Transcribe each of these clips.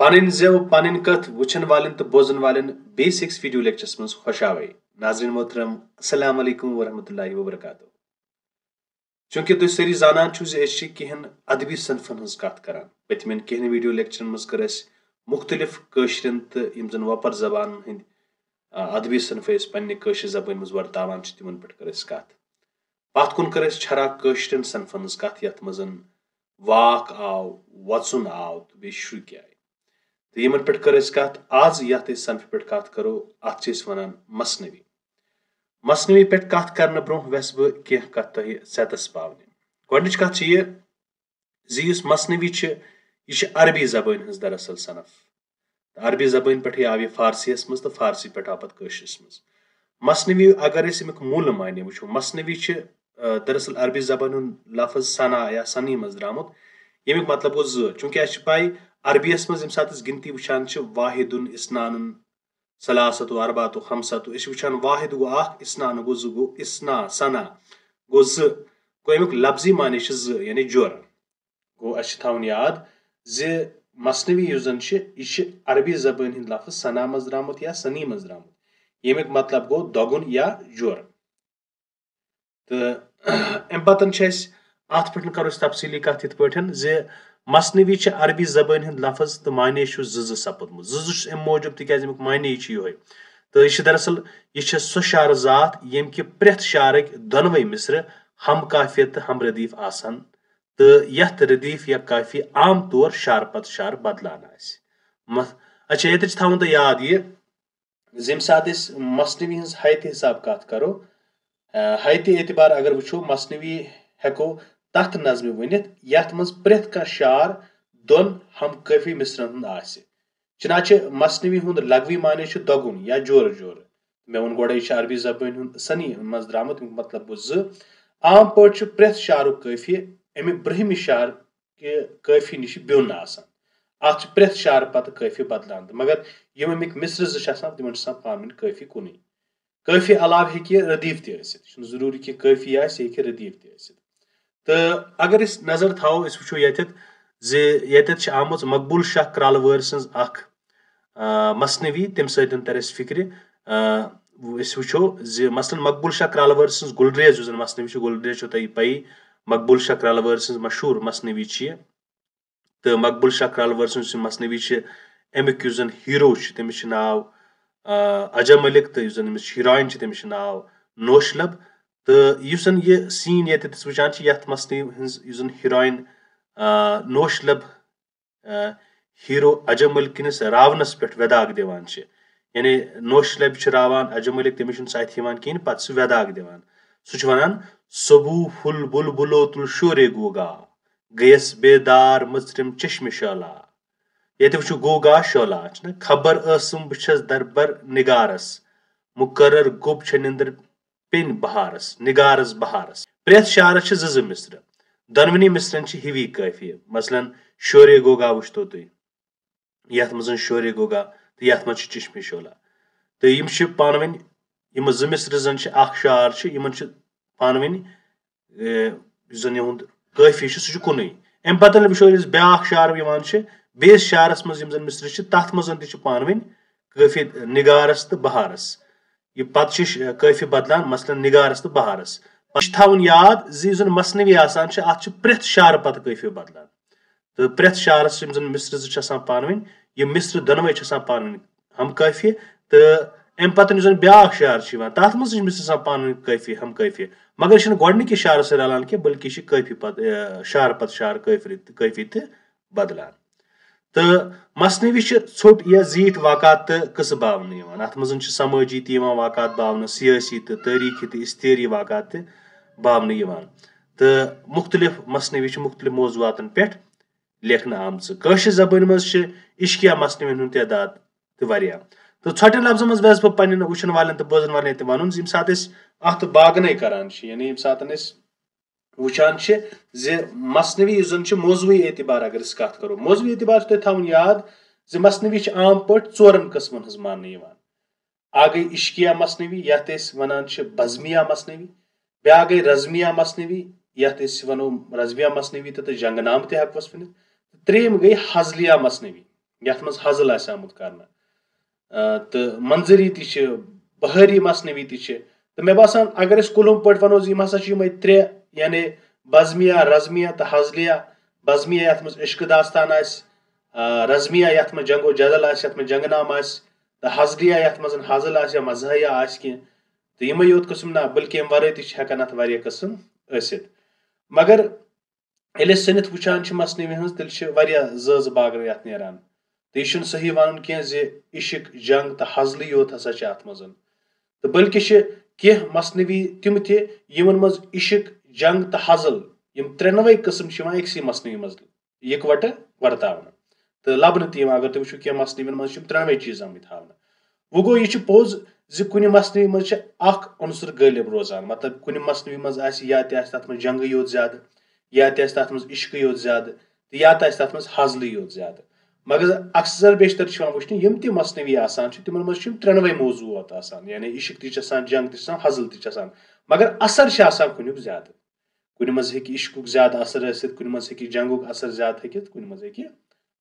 पन जेव पन कथ वुचन वालन तो बोजन वालन बेसिक्स वीडियो लेक्चर्स मज खुशावे नाजरीन मोहतरम अस्सलाम वालेकुम वरहमतुल्लाहि वबरकातुहू। चूंकि तुम सारी जानान छो जे कहें अदबी सनफन हज कथ करान पतमें कहें वीडियो लेक्चरन मज कर मुख्तलिफ कशरन तो यम जन वपर जबान हंद अदबी सनफ पन्ने कशर जबान मज वर्तावान तिमन पे कर कथ। पत कुन कर छरा कशरन सनफन हज कथ यथ मज वाक आव वचुन आव तो बे शुक आय तो यमन पे कर कथ। आज यथ सनफ पे कथ करो अत वनान मसनवी। मसनवी पे कथ करने ब्रो वस बह कह कथ तुह सेतस पावने। गोडनिच कथ यह मसनवी यह अरबी जबान हज दरअसल सनफ। अरबी जबान पे आव यह फारसी मज तो फारसी पे आव पे कशरस मज। मसनवी अगर अमुक मूल माने वो मसनवी दरअसल अरबी जबान लफज सना या सनी मज द्रामुत यमुक मतलब गो ज। चूंकि पाई अरबियस मज यम सात गिनती वुचान वाहिदुन इस्नानुन सलासतु अरबातु खमसतु वुचान वाहिद गो अख इस्नान गो ज गो इस्ना सना गो ज गो यमुक लफ्जी माने ज यानी जोर गो थवन याद जे मसनवी जन यह अरबी जबान हिंद लफ्ज सना मज द्रामुत या सनी मज द्रामुत यमुक मतलब गो दोगुन या जोर। तो अम पतन अत पे करो तफसीली कथ इत पे जे मसनवी अरबी जबान हिंद लफ्ज तो माने ज सपदमुत ज अम मूजूब तिक माने ये तो यह दरअसल यह सो शार जात यम कि प्रेथ शारक दोनवे मिसर हम काफिय तो हम रदीफ आसान तो यथ रदीफ या काफी आम तौर शार पत शार बदलान अच्छा ये थवन तो याद यह यम सात मसनवी हज हैत हिसाब कथ करो हैत एतबार अगर वो मसनवी हेको तथ नज़्म वनित यथ मज प्रेथ कह शार दोन हम काफी मिसरन हुंद आसे। चुनाचे मसनवी हुंद लगवी माने दोगुन या जोर जोर मे वोन गोड़े अरबी जबान हुंद सनी मज द्रामुत मतलब गो ज। आम पे प्रेथ शारुक काफी अमे ब्रहमि शार के काफी निश ब्योन आसान अत प्रेथ शार पत काफी बदलान मगर यम अमिक मिसर ज तिमन पान काफी कुन। काफी अलाव हे रदीफ तह जरूरी कि काफी हे रदीफ तह। तो अगर इस नजर थो वो ये आमुत मकबूल शाह क्रलवर सज मसनवी तम सत तर फिक्र वो मसलन मकबूल शाह क्रलवर सज गुलरेज जो मसनवी गुलरेज तुम पई मकबूल शाह क्रलवर सज मशहूर मसनवी तो मकबूल शाह क्रलवर सज मसनवी अमुक हीरो तमिस नाव अजम मलिक तो हीरोइन तमिस नाव नौशलब। तो यह सीन ये वुचान यथ मसनवी हज हीरोइन नौशलब हीरो अजम मलिक किस रावनस पे वेदाग दिवान यानी नौशलब रावान अजम मलिक तमिस अथ कहें पे वेदाग दिवान सह वनान सबू फुल बुलबुलो तुल शोरे गोगा गयस बेदार मचरम चश्म शाला ये वो गोगा शाला खबर असम बस दरबर निगारस मुकर्रर गुब निंदर पेन बहारस निगारस बहारस। प्रेथ शारस ज मिसर दोनवनी मिसरन हिवी काफी मसलन शोरे गोगा वो तुम यथ मज शोरे गोगा तो यथ मज चश्मे शोला तो यम पान वन यम ज मिसर जन शार पान वन जन यहद काफी सह कुन। अम पत वो ब्या शार बेस शारस मज जन मिसर तथ मज पान वन काफी निगारस तो बहारस यह पत काफी बदलान मसलन निगारस तो बहारस। थवन याद जन मसनवी आसान अत प्रेथ शार पत काफी बदलान तो प्रेथ शारस जन मिसर पान वन यह मिसर दोनवे पान वन हम काफी तो अम पत जन ब्या शार तथ मज मिसर पान वन काफी हम काफी मगर यह गोडनिक शार से रलान कह बल्कि काफी पत शार पत शार काफी तो बदलान। तो मसनवी छोट या जीठ वाक़ात तो कस बावन अत मज समाजी वाक़ात बावन सियासी तो तारीखी तो इश्तेरी वाक़ात तो बावन तो मुख्तलिफ मसनवी मुख्तलिफ मौजूआतन पे लेखन आम कशर जबान मज इश्किया मसनवी तदाद तो वारिया। तो छोटन लफ्जन मज वस बह पन्न वुचन वालन तो बोजन वालन तह वन यम सात अत बागन करान यानी यम सात वुचान जे मसनवी जन मौजूई एतबार अगर कथ करो मौजूई एतबार तुम थवन याद जे मसनवी आम पे चोरन कस्मन हज मान आ गई इश्किया मसनवी यथ वनान बजमिया मसनवी ब्या गई रजमिया मसनवी यथ वनो रजमिया मसनवी तो जंगनाम तक वन त्रेम गई हजलिया मसनवी यथ मज हजल आसे आमुत करना तो मंजरी ति बहरी मसनवी ति तो मे बासान अगर कुलुम पे वनो यम हसा त्रे यानी बजमिया रजमिया तो हजलिया बजमिया यथ मज इश्क दास्तान रजमिया यथ मज जंगो जदल यथ मज जंगनाम तो हजलिया यथ मज हजल या मजहिया कह तो यमे योत कस्म ना बल्कि अम वर हेकान अत वारिया कस्म ऐसित मगर ये सनित वुचान मसनवी हज तेल जज बागर अत नेरान तो यह सही वन कह इश्क जंग तो हजल योत हसा अत मज तो बल्कि कह मसनवी तिम तिमन मज इश्क जंग तो हजल यम त्रेनवे कस्म एकसी मसनवी मज इकवट वर्ताव तो लबन अगर तुम वो कह मसनवन मज त्रेनवे चीज आमत हावन वो गो यह पोज कुन मसनवी मज अनसर गालिब रोजान मतलब कुन मसनवी मज या तथ मज जंग योत ज्यादा या तथ मज इश्क योत ज्यादा तो या तथ मज हजल योत ज्यादा मगर अक्सर बेशतर वुचन यम ति मसनवी तिमन मज त्रेनवे मौजू आसान यानी इश्क ति जंग ति हजल ति मगर असर कुन ज्यादा कुन मज हे इश्कुक ज्यादा असर कुन मज हे जंगुक असर ज्यादा कुन मज हे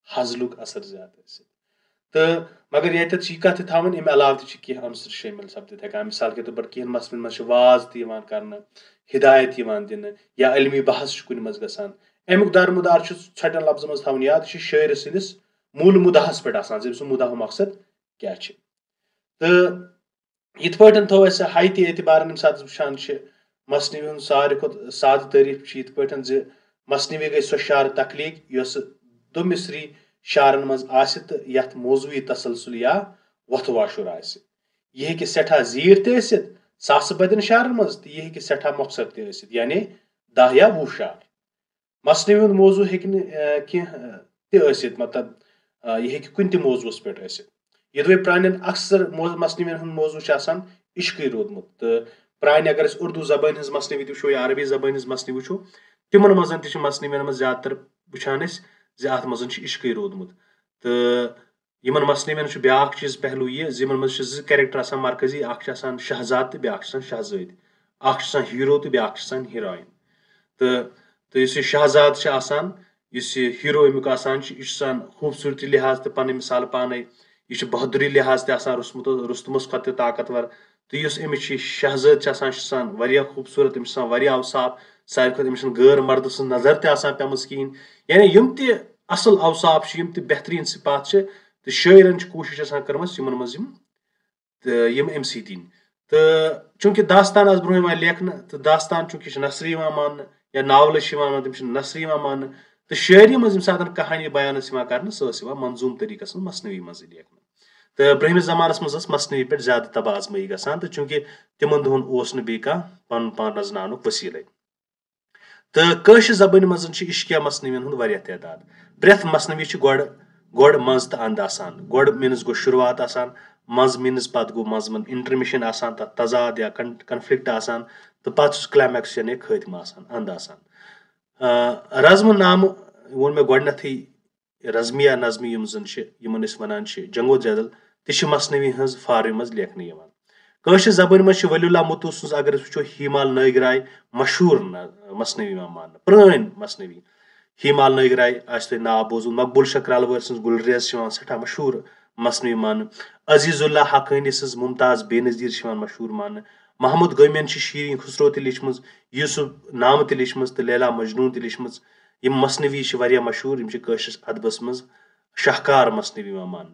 हजलुक असर ज्यादा तो मगर ये कत थवन अम अलाव कह अंसर शामिल सपदित हेकान मिसाल के तौर पर कह मसलन मज वाज कर हिदायत दिन या इल्मी बहस कुन मज गसान अमुक दारमुदार छटन लफ्ज मज थवन याद शायर सदिस मूल मुदहस पे जब सह मुदह मकसद क्या तो इत पे थो अस हाई एतबार यम सात वुचान मसनवी हूं सारे खुद साद तारीफ इत पे मसनवी गई सो शार तखलीक यस दो मिसरी शारन मज तो यथ मौजूई तसलसल या वथ वाशुर यह हेकि सठा जीर तसित सास बदन शारन मज तो यह हेकि सठा मकसद तसित यानी 10 या 20 शार मसनवी हूं मौजू हेकि तसित मतलब यह हेकि कुन त मौजूस पे ये प्रान अक्सर मसनवन हूं मौजू इश्क रोदमुत तो प्रान अगर उर्दू जबान हज मसनवी वो या अरबी जबान हज मसनवी वो तिमन मज मसनवन मज ज्यादातर वुचान अत मज इश्क रोदमुत तो यमन मसनवन ब्या चीज पहलू यह मज कैरेक्टर मरकजी शहजाद तो ब्या शहजाद हीरो तो ब्या हीरोइन तो शहजाद हीरो अमुक यह खूबसूरती लिहाज तो पन मिसाल पान यह बहादुरी लिहाज तुसमुत रुस्तमस खुद ताकतवर तो अमिच शहजाद वारिया खूबसूरत अमिस वारिया अवसाफ सारे खुद अमिस गैर मर्द सं नजर पेमस कहें यानी यम त असल अवसाफ यम त बेहतरीन सिपात तो शायरन कोशिश कर्मस यमन मज यम अम सी तो चूंकि दास्तान आज ब्रोह लेखन तो दास्तान चूंकि नसरी मान या नावल तम नसरी मान तो शायरी मज सात कहानी बयान कर सह मंजूम तरीकस मसनवी मज लेखन तो ब्रहमिस जमानस मज मसनवी पे ज्यादा तबाह आजमई गसान तो चूंकि तिमन दोहन बे पन पान नजन वसील तो कशर जबान मज इश्किया मसनवन हूं वारिया तादाद प्रेथ मसनवी गोड़ मज तो अंद गोड़ मीनस गो शुरुआत मज मीनस पत गो मजमन इंटरमिशन तथ तजाद या कन्फ्लिक्ट तो पत क्लाइमैक्स यानी खत्म अंद रज़म नाम वो मे गोडनथी रज़मिया नज़मी यम यमन वन जंगो जदल तह मसनवी हज फार्म मज लेखन कशर जबान मज वलीउल्लाह मुतू सज अगर वो हीमाल नायगराय मशहूर मसनवी मान प्रान मसनवी हीमाल नायगराय तो नाव बोजूद मकबूल शक्रालवर सज गुलरेज सठा मशहूर मसनवी मान अजीजुल्लाह हकानी सज मुमताज बेनज़ीर मशहूर मान महमूद गमियन शीरीन खुसरो त लिचम यूसुफ नाम त लिचम तो लैला मजनून त लिचम यम मसनवी मशहूर यम कशर अदबस मज शाहकार मसनवी मान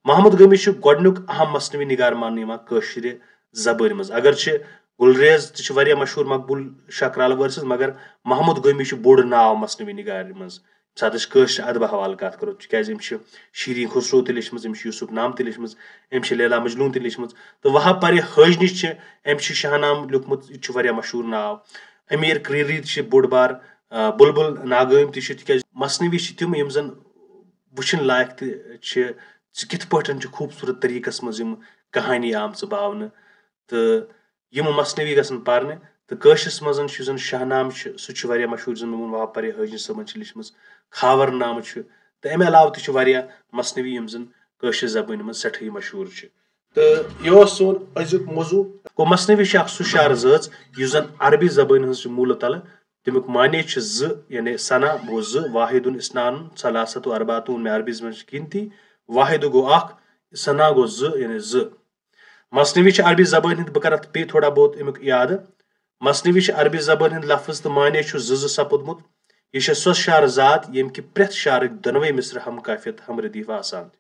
महमूद गमी गोडनुक अहम मसनवी निगार मान कशर जबान मज अगर गुलरेज तो मशहूर मकबूल शक्रालवर सज मगर महमूद गमी बोड़ नाव मसनवी निगार मज सात कशर अदब हवाल कत करो क्या शीरीन खुसरो त लिचम यूसुफ नाम त लिचम लैला मजनून त लिचम तो वहाँ पर हजनी शाहनाम लिखमुत यह मशहूर नाव अमीर क्रीरी बोड़ बार बुलबुल नागम त मसनवी तम यम जन वुचन लायक कित पे खूबसूरत तरीकस मज कहानी आम बावन तो यम मसनवी गसन पारने तो कशरस मज शाहनाम सह मशहूर जन वो वहाँ पर हजनी सबन लिचम खावर नाम तो अमे अलाव तह मसनवी यम जन कशर जबान मज सठी मशहूर तो यह सोन अजुक मौजू गो मसनवी सह शार जज जन अरबी जबान हज मूल तल तमुक माने यानी सना गो वाहिदुन इस्नान सलासत अरबातून में अरबी मज गिनती वाहिद गो अख सना गो यानी मसनवी अरबी जबान हिंद बह कर बे थोड़ा बहुत अमुक याद मसनवी अरबी जबान हिंद लफ्ज तो माने सपुदमुत यह सो शार जात यम कि प्रेथ शारक दोनवे मिसर हम काफियत हम रदीफ आसान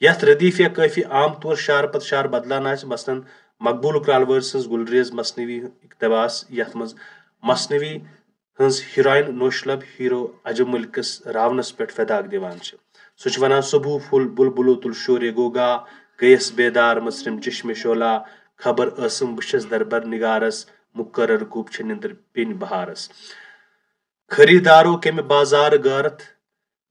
यथ रदीफ या काफी आम तौर शार पत शार बदलान मसलन मकबूल क्रालवर सज गुलरेज मसनवी इकतबास यथ मज मसनवी हज हीरोइन नौशलब हीरो अजम मलिकस रावनस पे फदाक दिवान सह वन सबू फुल बुलबुलो तुल शोरे गोगा गयस बेदार मसरम चश्मे शोला खबर असम बस दरबर निगारस मुकर्रर गुप निंदर पिन बहारस खरीदारो के में बाजार गारत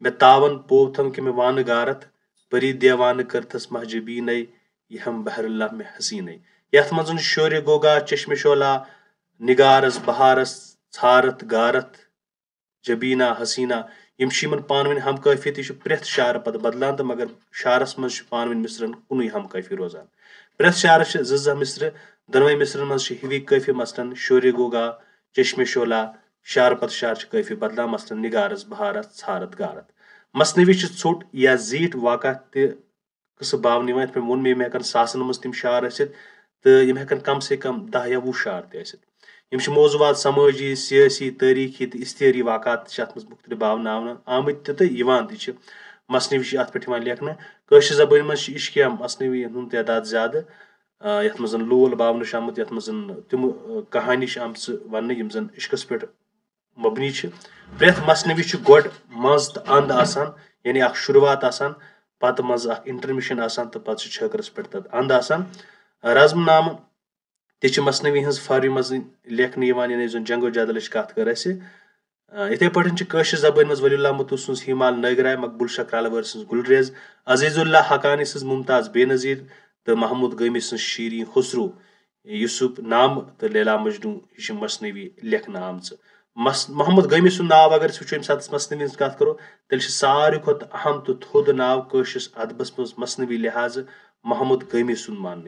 मैं तावन पोथम के में वान गारत परी देवान करथस महजबी नई यह हम बहरल्ला में हसीन यथ मज शोरे गोगा चश्मे शोला निगारस बहारस छारत गारत जबीना हसीना यम पान हम काफियत यह प्रेथ शार पद बदलान तो मगर शारस मज पान मिसरन कुन हम काफी रोजान प्रेथ शारस जह मिसर दोनवे मिसरन मज हिवी काफी मसलन शोरे गोगा चश्मे शोला शार पत शार काफी बदलान मसलन निगारस बहारस छारत गारत मसनवी ोट या जीट वाक़ा तस बाव निवान पे वोन मे हेकन सासन मज तम शार तो यम हेकन कम से कम 10 या 20 शार तम मौजूद समाजी सियासी तारीखी तो इश्तिहारी वाक़ात अत मुख्तलिफ बावना आमत तो मसनवी अत पे लेखन कशर जबान मज इश्किया मसनवी हूं तादाद ज्यादा यथ मज लोल बावन आमुत यथ मज तम कहानी आम वन यम जन इश्कस पे मबनी प्रेथ मसनवी गोड मज तो अंद आसान यानी अख शुरुआत आसान पत मज अख इंटरमिशन आसान तो पत छकरस पे तत अंद आसान रज़्म नाम ति मसनवी हज फारी मज लेखन यानी जो जंगो जदल कत कर इथे पठन जबान मज वलीउल्लाह मतो सज हिमाल नगराय मकबूल शाह क्रालवर सज गुलरेज अजीजुल्लाह हकानी सज मुमताज बेनजीर तो महमूद गमी सज शीरी खुसरू यूसुफ नाम तो लैला मजनू यह मसनवी लेखन आम मोहम्मद गमी सुन नाव अगर वो सात मसनवी कत करो तेल सारे खुद अहम तो थोद नाव कशस अदबस मज मसनवी लिहाज मोहम्मद गमी सुन मान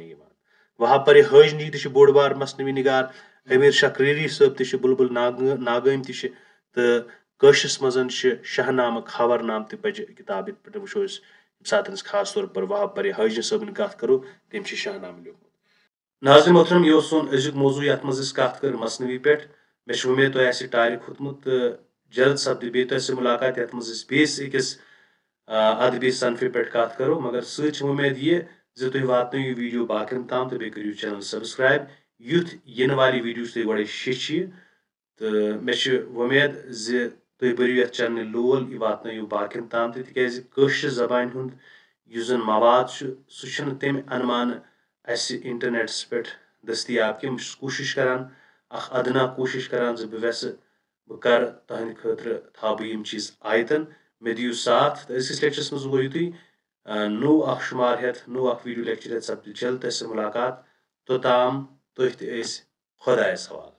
वहाँ पर हजनी तो बोड़ बार मसनवी निगार अमीर शक्रीरी साहब तो बुलबुल नागम तो कशस मज शाहनाम खबरनाम तो पज किताब पे वो सात खास तौर पर वहाँ पर हजनी साहब कत करो तम शाहनाम लिखमुत नाज़रीन मोहतरम यह सोन अजुक मौजू ये मज कत कर मसनवी पे मे उम्मीद तुह टारिक खोतमुत जल्द सपद बे तुह मुलाकात ये मज बेस अकिस अदबी सनफे पे कत करो मगर सच उम्मीद ये तुह वात वीडियो बाकिन ताम तो बे करू चैनल सब्सक्राइब युथ इन वाली वीडियो तुह गो शिश तो मे उम्मीद तुह बरू ये चैनल लोल यह वात बाकिन ताम तिक जबान हुंद जन मवाद सह तम अनमान अस इंटरनेट्स पे दस्तियाब कि कोशिश करान अख अदना कोशिश करान बह वेस बह कर तुहद खतर था बह यम चीज आयतन मे दियो साथ तो अजिस लेक्चरस मज गो युतुई नो अख शुमार हेत नो अख वीडियो लेक्चर हेत सपद जल्द तुह मुलाकात तोताम तुह खुदायस हवाल।